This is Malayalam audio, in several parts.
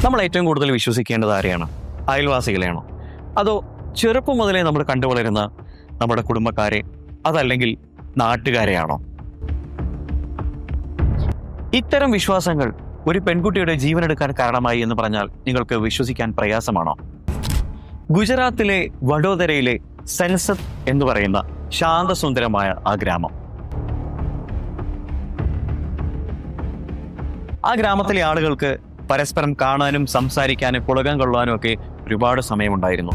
നമ്മൾ ഏറ്റവും കൂടുതൽ വിശ്വസിക്കേണ്ടത് ആരെയാണ്? അയൽവാസികളെയാണോ? അതോ ചെറുപ്പം മുതലേ നമ്മൾ കണ്ടുവളരുന്ന നമ്മുടെ കുടുംബക്കാരെ, അതല്ലെങ്കിൽ നാട്ടുകാരെയാണോ? ഇത്തരം വിശ്വാസങ്ങൾ ഒരു പെൺകുട്ടിയുടെ ജീവനെടുക്കാൻ കാരണമായി എന്ന് പറഞ്ഞാൽ നിങ്ങൾക്ക് വിശ്വസിക്കാൻ പ്രയാസമാണോ? ഗുജറാത്തിലെ വഡോദരയിലെ സെൻസദ് എന്ന് പറയുന്ന ശാന്തസുന്ദരമായ ആ ഗ്രാമം, ആ ഗ്രാമത്തിലെ ആളുകൾക്ക് പരസ്പരം കാണാനും സംസാരിക്കാനും പുളകം കൊള്ളാനും ഒക്കെ ഒരുപാട് സമയമുണ്ടായിരുന്നു.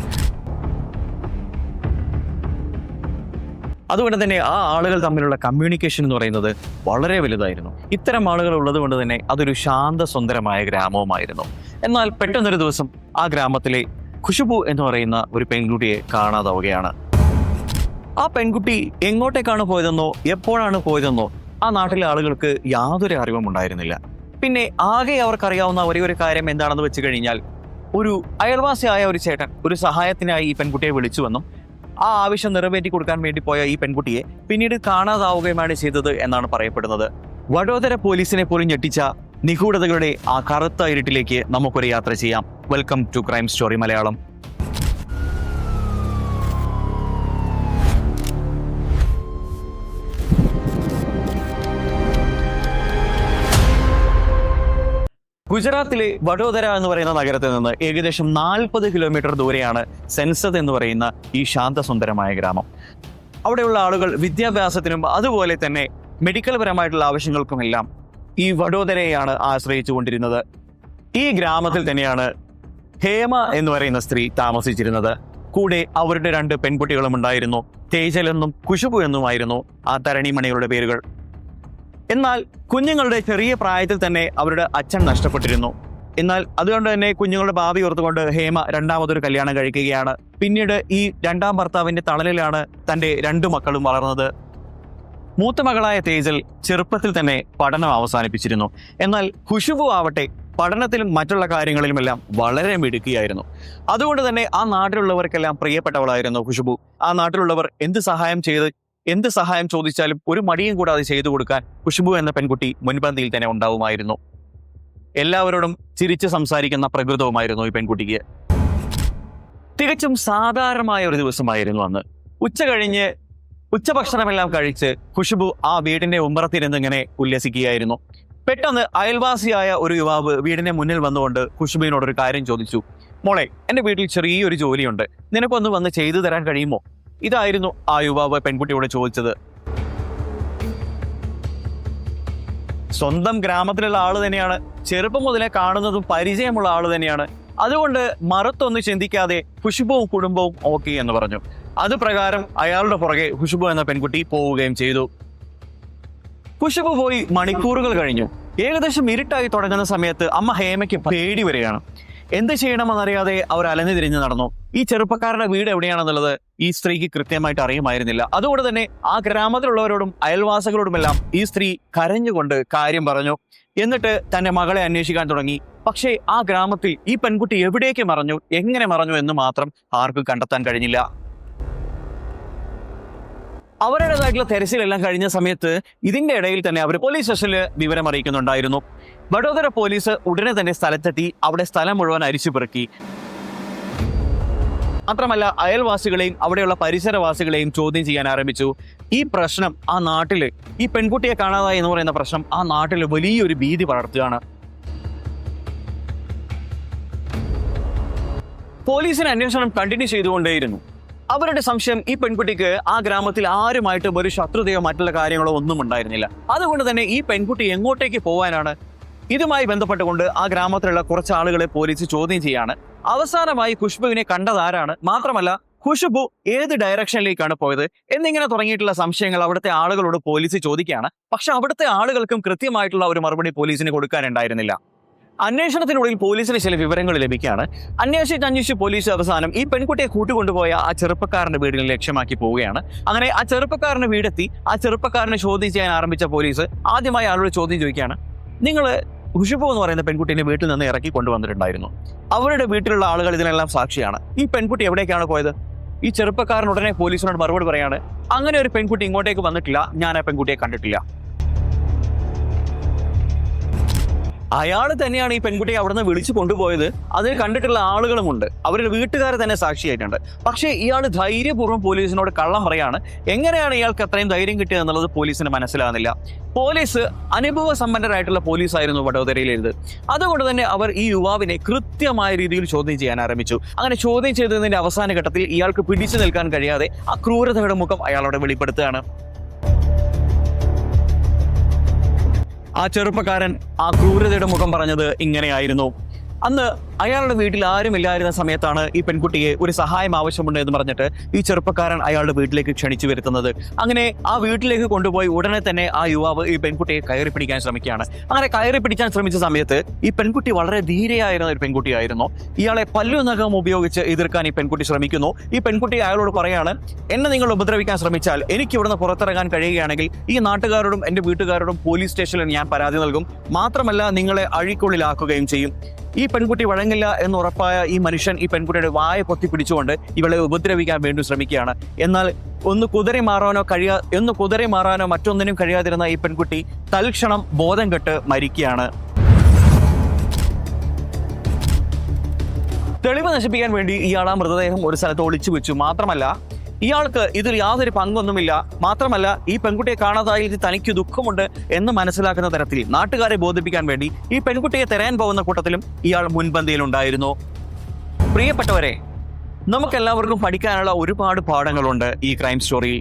അതുകൊണ്ട് തന്നെ ആ ആളുകൾ തമ്മിലുള്ള കമ്മ്യൂണിക്കേഷൻ എന്ന് പറയുന്നത് വളരെ വലുതായിരുന്നു. ഇത്തരം ആളുകൾ ഉള്ളത് കൊണ്ട് തന്നെ അതൊരു ശാന്തസുന്ദരമായ ഗ്രാമവുമായിരുന്നു. എന്നാൽ പെട്ടെന്നൊരു ദിവസം ആ ഗ്രാമത്തിലെ ഖുശ്ബു എന്ന് പറയുന്ന ഒരു പെൺകുട്ടിയെ കാണാതാവുകയാണ്. ആ പെൺകുട്ടി എങ്ങോട്ടേക്കാണ് പോയതെന്നോ എപ്പോഴാണ് പോയതെന്നോ ആ നാട്ടിലെ ആളുകൾക്ക് യാതൊരു അറിവും ഉണ്ടായിരുന്നില്ല. പിന്നെ ആകെ അവർക്കറിയാവുന്ന ഒരേ ഒരു കാര്യം എന്താണെന്ന് വെച്ച് കഴിഞ്ഞാൽ, ഒരു അയൽവാസിയായ ഒരു ചേട്ടൻ ഒരു സഹായത്തിനായി ഈ പെൺകുട്ടിയെ വിളിച്ചുവെന്നും ആ ആവശ്യം നിറവേറ്റി കൊടുക്കാൻ വേണ്ടി പോയ ഈ പെൺകുട്ടിയെ പിന്നീട് കാണാതാവുകയുമാണ് ചെയ്തത് എന്നാണ് പറയപ്പെടുന്നത്. വഡോദര പോലീസിനെ പോലും ഞെട്ടിച്ച നിഗൂഢതകളുടെ ആ കറുത്ത ഇരുട്ടിലേക്ക് നമുക്കൊരു യാത്ര ചെയ്യാം. Welcome to crime story Malayalam. ഗുജറാത്തിലെ വഡോദര എന്ന് പറയുന്ന നഗരത്തിൽ നിന്ന് ഏകദേശം 40 കിലോമീറ്റർ ദൂരെയാണ് സെൻസദ് എന്ന് പറയുന്ന ഈ ശാന്തസുന്ദരമായ ഗ്രാമം. അവിടെയുള്ള ആളുകൾ വിദ്യാഭ്യാസത്തിനും അതുപോലെ തന്നെ മെഡിക്കൽ പരമായിട്ടുള്ള ആവശ്യങ്ങൾക്കുമെല്ലാം ഈ വഡോദരയെയാണ് ആശ്രയിച്ചുകൊണ്ടിരുന്നത്. ഈ ഗ്രാമത്തിൽ തന്നെയാണ് ഹേമ എന്ന് പറയുന്ന സ്ത്രീ താമസിച്ചിരുന്നത്. കൂടെ അവരുടെ 2 പെൺകുട്ടികളും ഉണ്ടായിരുന്നു. തേജൽ എന്നും ഖുശ്ബു എന്നുമായിരുന്നു ആ തരണിമണികളുടെ പേരുകൾ. എന്നാൽ കുഞ്ഞുങ്ങളുടെ ചെറിയ പ്രായത്തിൽ തന്നെ അവരുടെ അച്ഛൻ നഷ്ടപ്പെട്ടിരുന്നു. എന്നാൽ അതുകൊണ്ട് തന്നെ കുഞ്ഞുങ്ങളുടെ ഭാവി ഓർത്തുകൊണ്ട് ഹേമ 2ാമതൊരു കല്യാണം കഴിക്കുകയാണ്. പിന്നീട് ഈ 2ാം ഭർത്താവിന്റെ തണലിലാണ് തൻ്റെ 2 മക്കളും വളർന്നത്. മൂത്ത മകളായ തേജൽ ചെറുപ്പത്തിൽ തന്നെ പഠനം അവസാനിപ്പിച്ചിരുന്നു. എന്നാൽ ഖുശ്ബു ആവട്ടെ പഠനത്തിലും മറ്റുള്ള കാര്യങ്ങളിലുമെല്ലാം വളരെ മിടുക്കിയായിരുന്നു. അതുകൊണ്ട് തന്നെ ആ നാട്ടിലുള്ളവർക്കെല്ലാം പ്രിയപ്പെട്ടവളായിരുന്നു ഖുശ്ബു. ആ നാട്ടിലുള്ളവർ എന്ത് സഹായം ചോദിച്ചാലും ഒരു മടിയും കൂടാതെ ചെയ്തു കൊടുക്കാൻ ഖുശ്ബു എന്ന പെൺകുട്ടി മുൻപന്തിയിൽ തന്നെ ഉണ്ടാവുമായിരുന്നു. എല്ലാവരോടും ചിരിച്ച് സംസാരിക്കുന്ന പ്രകൃതവുമായിരുന്നു ഈ പെൺകുട്ടിക്ക്. തികച്ചും സാധാരണമായ ഒരു ദിവസമായിരുന്നു അന്ന്. ഉച്ചഭക്ഷണമെല്ലാം കഴിച്ച് ഖുശ്ബു ആ വീടിന്റെ ഉമ്മറത്തിരുന്ന് ഇങ്ങനെ ഉല്ലസിക്കുകയായിരുന്നു. പെട്ടെന്ന് അയൽവാസിയായ ഒരു യുവാവ് വീടിന്റെ മുന്നിൽ വന്നുകൊണ്ട് ഖുശ്ബുവിനോടൊരു കാര്യം ചോദിച്ചു. മോളെ, എന്റെ വീട്ടിൽ ചെറിയൊരു ജോലിയുണ്ട്, നിനക്കൊന്ന് വന്ന് ചെയ്തു തരാൻ കഴിയുമോ? ഇതായിരുന്നു ആ യുവാവ് പെൺകുട്ടിയോട് ചോദിച്ചത്. സ്വന്തം ഗ്രാമത്തിലുള്ള ആള് തന്നെയാണ്, ചെറുപ്പം മുതലേ കാണുന്നതും പരിചയമുള്ള ആള് തന്നെയാണ്. അതുകൊണ്ട് മറുത്തൊന്നും ചിന്തിക്കാതെ ഖുശ്ബുവും കുടുംബവും ഓക്കെ എന്ന് പറഞ്ഞു. അത് പ്രകാരം അയാളുടെ പുറകെ ഖുശ്ബു എന്ന പെൺകുട്ടി പോവുകയും ചെയ്തു. ഖുശ്ബു പോയി മണിക്കൂറുകൾ കഴിഞ്ഞു. ഏകദേശം ഇരുട്ടായി തുടങ്ങുന്ന സമയത്ത് അമ്മ ഹേമയ്ക്ക് പേടി വരികയാണ്. എന്ത് ചെയ്യണമെന്നറിയാതെ അവർ അലഞ്ഞു തിരിഞ്ഞു നടന്നു. ഈ ചെറുപ്പക്കാരുടെ വീട് എവിടെയാണെന്നുള്ളത് ഈ സ്ത്രീക്ക് കൃത്യമായിട്ട് അറിയുമായിരുന്നില്ല. അതുകൊണ്ട് തന്നെ ആ ഗ്രാമത്തിലുള്ളവരോടും അയൽവാസികളോടുമെല്ലാം ഈ സ്ത്രീ കരഞ്ഞുകൊണ്ട് കാര്യം പറഞ്ഞു. എന്നിട്ട് തന്റെ മകളെ അന്വേഷിക്കാൻ തുടങ്ങി. പക്ഷേ ആ ഗ്രാമത്തിൽ ഈ പെൺകുട്ടി എവിടേക്ക് മറഞ്ഞു, എങ്ങനെ മറഞ്ഞു എന്ന് മാത്രം ആർക്കും കണ്ടെത്താൻ കഴിഞ്ഞില്ല. അവരുടേതായിട്ടുള്ള തെരച്ചിലെല്ലാം കഴിഞ്ഞ സമയത്ത് ഇതിന്റെ ഇടയിൽ തന്നെ അവർ പോലീസ് സ്റ്റേഷനിൽ വിവരം അറിയിക്കുന്നുണ്ടായിരുന്നു. വഡോദര പോലീസ് ഉടനെ തന്നെ സ്ഥലത്തെത്തി അവിടെ സ്ഥലം മുഴുവൻ അരിച്ചുപെറുക്കി. മാത്രമല്ല അയൽവാസികളെയും അവിടെയുള്ള പരിസരവാസികളെയും ചോദ്യം ചെയ്യാൻ ആരംഭിച്ചു. ഈ പ്രശ്നം ആ നാട്ടില്, ഈ പെൺകുട്ടിയെ കാണാതായി എന്ന് പറയുന്ന പ്രശ്നം ആ നാട്ടിൽ വലിയൊരു ഭീതി പടർത്തുകയാണ്. പോലീസിന് അന്വേഷണം കണ്ടിന്യൂ ചെയ്തുകൊണ്ടേയിരുന്നു. അവരുടെ സംശയം ഈ പെൺകുട്ടിക്ക് ആ ഗ്രാമത്തിൽ ആരുമായിട്ടും ഒരു ശത്രുതയോ മറ്റുള്ള കാര്യങ്ങളോ ഒന്നും ഉണ്ടായിരുന്നില്ല. അതുകൊണ്ട് തന്നെ ഈ പെൺകുട്ടി എങ്ങോട്ടേക്ക് പോകാനാണ്? ഇതുമായി ബന്ധപ്പെട്ടുകൊണ്ട് ആ ഗ്രാമത്തിലുള്ള കുറച്ച് ആളുകളെ പോലീസ് ചോദ്യം ചെയ്യാണ്. അവസാനമായി ഖുശ്ബുവിനെ കണ്ടതാരാണ്, മാത്രമല്ല ഖുശ്ബു ഏത് ഡയറക്ഷനിലേക്കാണ് പോയത് എന്നിങ്ങനെ തുടങ്ങിയിട്ടുള്ള സംശയങ്ങൾ അവിടുത്തെ ആളുകളോട് പോലീസ് ചോദിക്കുകയാണ്. പക്ഷെ അവിടുത്തെ ആളുകൾക്കും കൃത്യമായിട്ടുള്ള ഒരു മറുപടി പോലീസിന് കൊടുക്കാനുണ്ടായിരുന്നില്ല. അന്വേഷണത്തിനുള്ളിൽ പോലീസിന് ചില വിവരങ്ങൾ ലഭിക്കുകയാണ്. അന്വേഷിച്ച് പോലീസ് അവസാനം ഈ പെൺകുട്ടിയെ കൂട്ടിക്കൊണ്ടുപോയ ആ ചെറുപ്പക്കാരന്റെ വീടിനെ ലക്ഷ്യമാക്കി പോവുകയാണ്. അങ്ങനെ ആ ചെറുപ്പക്കാരന്റെ വീടെത്തി ആ ചെറുപ്പക്കാരനെ ചോദ്യം ചെയ്യാൻ ആരംഭിച്ച പോലീസ് ആദ്യമായി ആളോട് ചോദ്യം ചോദിക്കുകയാണ്. നിങ്ങൾ ഖുശ്ബു എന്ന് പറയുന്ന പെൺകുട്ടീനെ വീട്ടിൽ നിന്ന് ഇറക്കി കൊണ്ടുവന്നിട്ടുണ്ടായിരുന്നു. അവരുടെ വീട്ടിലുള്ള ആളുകൾ ഇതിനെല്ലാം സാക്ഷിയാണ്. ഈ പെൺകുട്ടി എവിടേക്കാണ് പോയത്? ഈ ചെറുപ്പക്കാരൻ ഉടനെ പോലീസിനോട് മറുപടി പറയാണ്, അങ്ങനെ ഒരു പെൺകുട്ടി ഇങ്ങോട്ടേക്ക് വന്നിട്ടില്ല, ഞാൻ ആ പെൺകുട്ടിയെ കണ്ടിട്ടില്ല. അയാൾ തന്നെയാണ് ഈ പെൺകുട്ടിയെ അവിടുന്ന് വിളിച്ചു കൊണ്ടുപോയത്. അതിൽ കണ്ടിട്ടുള്ള ആളുകളുമുണ്ട്, അവരുടെ വീട്ടുകാരെ തന്നെ സാക്ഷിയായിട്ടുണ്ട്. പക്ഷേ ഇയാൾ ധൈര്യപൂർവ്വം പോലീസിനോട് കള്ളം പറയാണ്. എങ്ങനെയാണ് ഇയാൾക്ക് അത്രയും ധൈര്യം കിട്ടിയത് എന്നുള്ളത് പോലീസിന് മനസ്സിലാകുന്നില്ല. പോലീസ് അനുഭവ സമ്പന്നരായിട്ടുള്ള പോലീസായിരുന്നു വഡോദരയിലേത്. അതുകൊണ്ട് തന്നെ അവർ ഈ യുവാവിനെ കൃത്യമായ രീതിയിൽ ചോദ്യം ചെയ്യാൻ ആരംഭിച്ചു. അങ്ങനെ ചോദ്യം ചെയ്തതിന്റെ അവസാന ഘട്ടത്തിൽ ഇയാൾക്ക് പിടിച്ചു നിൽക്കാൻ കഴിയാതെ ആ ക്രൂരതയുടെ മുഖം അയാളോട് വെളിപ്പെടുത്തുകയാണ്. ആ ചെറുപ്പക്കാരൻ ആ ക്രൂരതയുടെ മുഖം പറഞ്ഞത് ഇങ്ങനെയായിരുന്നു. അന്ന് അയാളുടെ വീട്ടിൽ ആരുമില്ലായിരുന്ന സമയത്താണ് ഈ പെൺകുട്ടിയെ ഒരു സഹായം ആവശ്യമുണ്ട് എന്ന് പറഞ്ഞിട്ട് ഈ ചെറുപ്പക്കാരൻ അയാളുടെ വീട്ടിലേക്ക് ക്ഷണിച്ചു വരുത്തുന്നത്. അങ്ങനെ ആ വീട്ടിലേക്ക് കൊണ്ടുപോയി ഉടനെ തന്നെ ആ യുവാവ് ഈ പെൺകുട്ടിയെ കയറി പിടിക്കാൻ ശ്രമിക്കുകയാണ്. അങ്ങനെ കയറി പിടിക്കാൻ ശ്രമിച്ച സമയത്ത് ഈ പെൺകുട്ടി വളരെ ധീരയായിരുന്ന ഒരു പെൺകുട്ടിയായിരുന്നു. ഇയാളെ പല്ലും നഖവും ഉപയോഗിച്ച് എതിർക്കാൻ ഈ പെൺകുട്ടി ശ്രമിക്കുന്നു. ഈ പെൺകുട്ടി അയാളോട് പറയാണ്, എന്നെ നിങ്ങൾ ഉപദ്രവിക്കാൻ ശ്രമിച്ചാൽ എനിക്ക് ഇവിടുന്ന് പുറത്തിറങ്ങാൻ കഴിയുകയാണെങ്കിൽ ഈ നാട്ടുകാരോടും എൻ്റെ വീട്ടുകാരോടും പോലീസ് സ്റ്റേഷനിൽ ഞാൻ പരാതി നൽകും, മാത്രമല്ല നിങ്ങളെ അഴിക്കുള്ളിലാക്കുകയും ചെയ്യും. ഈ പെൺകുട്ടി വഴങ്ങില്ല എന്ന് ഉറപ്പായ ഈ മനുഷ്യൻ ഈ പെൺകുട്ടിയുടെ വായ പൊത്തി പിടിച്ചുകൊണ്ട് ഇവളെ ഉപദ്രവിക്കാൻ വേണ്ടി ശ്രമിക്കുകയാണ്. എന്നാൽ ഒന്ന് കുതിരി മാറാനോ മറ്റൊന്നിനും കഴിയാതിരുന്ന ഈ പെൺകുട്ടി തൽക്ഷണം ബോധം കെട്ട് മരിക്കുകയാണ്. തെളിവ് നശിപ്പിക്കാൻ വേണ്ടി ഇയാൾ ആ മൃതദേഹം ഒരു സ്ഥലത്ത് ഒളിച്ചു വെച്ചു. മാത്രമല്ല ഇയാൾക്ക് ഇതിൽ യാതൊരു പങ്കൊന്നുമില്ല. മാത്രമല്ല ഈ പെൺകുട്ടിയെ കാണാതായി തനിക്ക് ദുഃഖമുണ്ട് എന്ന് മനസ്സിലാക്കുന്ന തരത്തിൽ നാട്ടുകാരെ ബോധിപ്പിക്കാൻ വേണ്ടി ഈ പെൺകുട്ടിയെ തെരയാൻ പോകുന്ന കൂട്ടത്തിലും ഇയാൾ മുൻപന്തിയിലുണ്ടായിരുന്നു. പ്രിയപ്പെട്ടവരെ, നമുക്കെല്ലാവർക്കും പഠിക്കാനുള്ള ഒരുപാട് പാഠങ്ങളുണ്ട് ഈ ക്രൈം സ്റ്റോറിയിൽ.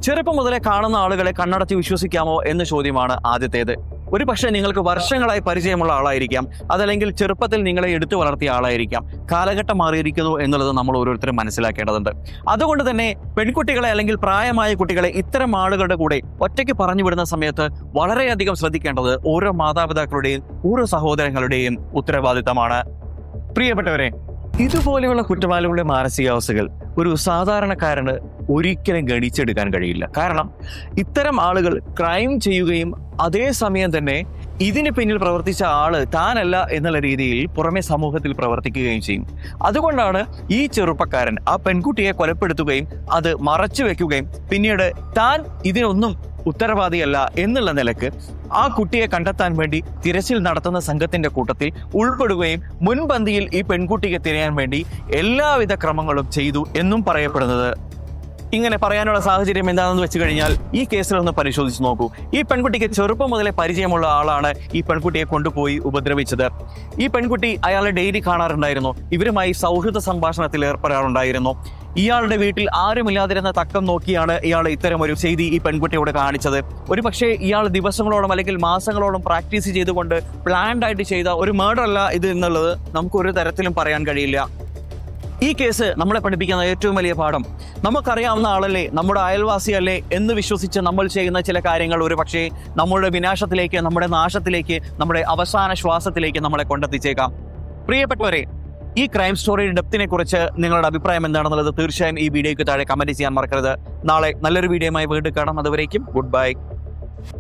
ചെറുപ്പം മുതലേ കാണുന്ന ആളുകളെ കണ്ണടച്ച് വിശ്വസിക്കാമോ എന്ന ചോദ്യമാണ് ആദ്യത്തേത്. ഒരു പക്ഷേ നിങ്ങൾക്ക് വർഷങ്ങളായി പരിചയമുള്ള ആളായിരിക്കാം, അതല്ലെങ്കിൽ ചെറുപ്പത്തിൽ നിങ്ങളെ എടുത്തു വളർത്തിയ ആളായിരിക്കാം. കാലഘട്ടം മാറിയിരിക്കുന്നു എന്നുള്ളത് നമ്മൾ ഓരോരുത്തരും മനസ്സിലാക്കേണ്ടതുണ്ട്. അതുകൊണ്ട് തന്നെ പെൺകുട്ടികളെ അല്ലെങ്കിൽ പ്രായമായ കുട്ടികളെ ഇത്തരം ആളുകളുടെ കൂടെ ഒറ്റയ്ക്ക് പറഞ്ഞു വിടുന്ന സമയത്ത് വളരെയധികം ശ്രദ്ധിക്കേണ്ടത് ഓരോ മാതാപിതാക്കളുടെയും ഓരോ സഹോദരങ്ങളുടെയും ഉത്തരവാദിത്തമാണ്. പ്രിയപ്പെട്ടവരെ, ഇതുപോലെയുള്ള കുറ്റവാളികളുടെ മാനസികാവസ്ഥകൾ ഒരു സാധാരണക്കാരന് ഒരിക്കലും ഗണിച്ചെടുക്കാൻ കഴിയില്ല. കാരണം ഇത്തരം ആളുകൾ ക്രൈം ചെയ്യുകയും അതേസമയം തന്നെ ഇതിന് പിന്നിൽ പ്രവർത്തിച്ച ആള് താനല്ല എന്നുള്ള രീതിയിൽ പുറമെ സമൂഹത്തിൽ പ്രവർത്തിക്കുകയും ചെയ്യും. അതുകൊണ്ടാണ് ഈ ചെറുപ്പക്കാരൻ ആ പെൺകുട്ടിയെ കൊലപ്പെടുത്തുകയും അത് മറച്ചു വെക്കുകയും പിന്നീട് താൻ ഇതിനൊന്നും ഉത്തരവാദിയല്ല എന്നുള്ള നിലക്ക് ആ കുട്ടിയെ കണ്ടെത്താൻ വേണ്ടി തിരച്ചിൽ നടത്തുന്ന സംഘത്തിന്റെ കൂട്ടത്തിൽ ഉൾപ്പെടുകയും മുൻപന്തിയിൽ ഈ പെൺകുട്ടിയെ തിരയാൻ വേണ്ടി എല്ലാവിധ ക്രമങ്ങളും ചെയ്തു എന്നും പറയപ്പെടുന്നത്. ഇങ്ങനെ പറയാനുള്ള സാഹചര്യം എന്താണെന്ന് വെച്ച് കഴിഞ്ഞാൽ ഈ കേസിലൊന്ന് പരിശോധിച്ച് നോക്കൂ. ഈ പെൺകുട്ടിക്ക് ചെറുപ്പം മുതലേ പരിചയമുള്ള ആളാണ് ഈ പെൺകുട്ടിയെ കൊണ്ടുപോയി ഉപദ്രവിച്ചത്. ഈ പെൺകുട്ടി അയാളെ ഡെയിലി കാണാറുണ്ടായിരുന്നു, ഇവരുമായി സൗഹൃദ സംഭാഷണത്തിൽ ഏർപ്പെടാറുണ്ടായിരുന്നു. ഇയാളുടെ വീട്ടിൽ ആരുമില്ലാതിരുന്ന തക്കം നോക്കിയാണ് ഇയാൾ ഇത്തരം ഒരു ചെയ്തി ഈ പെൺകുട്ടിയോട് കാണിച്ചത്. ഒരു പക്ഷേ ഇയാൾ ദിവസങ്ങളോളം അല്ലെങ്കിൽ മാസങ്ങളോളം പ്രാക്ടീസ് ചെയ്തുകൊണ്ട് പ്ലാൻഡ് ആയിട്ട് ചെയ്ത ഒരു മർഡർ അല്ല ഇത് എന്നുള്ളത് നമുക്കൊരു തരത്തിലും പറയാൻ കഴിയില്ല. ഈ കേസ് നമ്മളെ പഠിപ്പിക്കുന്ന ഏറ്റവും വലിയ പാഠം, നമുക്കറിയാവുന്ന ആളല്ലേ, നമ്മുടെ അയൽവാസിയല്ലേ എന്ന് വിശ്വസിച്ച് നമ്മൾ ചെയ്യുന്ന ചില കാര്യങ്ങൾ ഒരു പക്ഷേ നമ്മുടെ വിനാശത്തിലേക്ക്, നമ്മുടെ നാശത്തിലേക്ക്, നമ്മുടെ അവസാന ശ്വാസത്തിലേക്ക് നമ്മളെ കൊണ്ടെത്തിച്ചേക്കാം. പ്രിയപ്പെട്ടവരെ, ഈ ക്രൈം സ്റ്റോറിയുടെ ഡെപ്തിനെ കുറിച്ച് നിങ്ങളുടെ അഭിപ്രായം എന്താണെന്നുള്ളത് തീർച്ചയായും ഈ വീഡിയോയ്ക്ക് താഴെ കമന്റ് ചെയ്യാൻ മറക്കരുത്. നാളെ നല്ലൊരു വീഡിയോയുമായി വീണ്ടും കാണാം. അതുവരേക്കും ഗുഡ് ബൈ.